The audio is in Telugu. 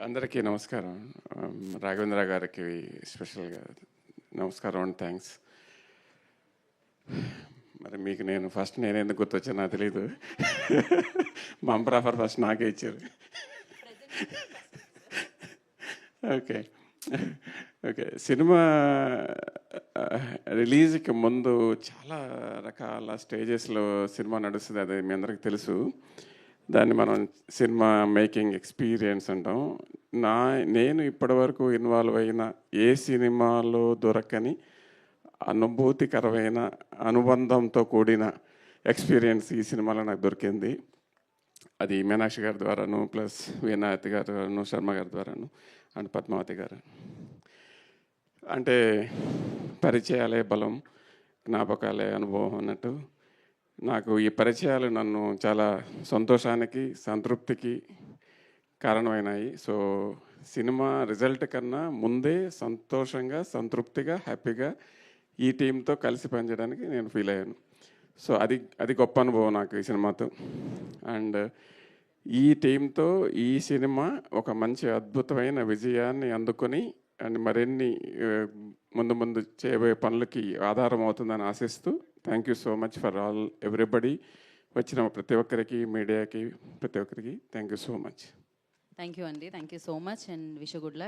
అందరికీ నమస్కారం. రాఘవేంద్ర గారికి స్పెషల్గా నమస్కారం అండ్ థ్యాంక్స్. మరి మీకు నేను ఎందుకు గుర్తొచ్చా నాకు తెలీదు. బంపర్ ఆఫర్ ఫస్ట్ నాకే ఇచ్చారు. Okay okay. సినిమా రిలీజ్కి ముందు చాలా రకాల స్టేజెస్లో సినిమా నడుస్తుంది, అది మీ అందరికీ తెలుసు. దాన్ని మనం సినిమా మేకింగ్ ఎక్స్పీరియన్స్ అంటాం. నేను ఇప్పటివరకు ఇన్వాల్వ్ అయిన ఏ సినిమాలో దొరకని అనుభూతికరమైన అనుబంధంతో కూడిన ఎక్స్పీరియన్స్ ఈ సినిమాలో నాకు దొరికింది. అది మీనాక్షి గారి ద్వారాను, ప్లస్ వీణాయతి గారి ద్వారాను, శర్మ గారి ద్వారాను అండ్ పద్మావతి గారు. అంటే పరిచయాలే బలం, జ్ఞాపకాలే అనుభవం అన్నట్టు నాకు ఈ పరిచయాలు నన్ను చాలా సంతోషానికి, సంతృప్తికి కారణమైనాయి. సో సినిమా రిజల్ట్ కన్నా ముందే సంతోషంగా, సంతృప్తిగా, హ్యాపీగా ఈ టీంతో కలిసి పనిచేయడానికి నేను ఫీల్ అయ్యాను. సో అది గొప్ప అనుభవం నాకు ఈ సినిమాతో. అండ్ ఈ టీంతో ఈ సినిమా ఒక మంచి అద్భుతమైన విజయాన్ని అందుకొని అండ్ మరిన్ని ముందు చేయబోయే పనులకి ఆధారం అవుతుందని ఆశిస్తూ thank you so much for all everybody. వచ్చిన ప్రతి ఒక్కరికి, మీడియాకి, ప్రతి ఒక్కరికి thank you so much. Thank you అండి. Thank you so much and wish good luck.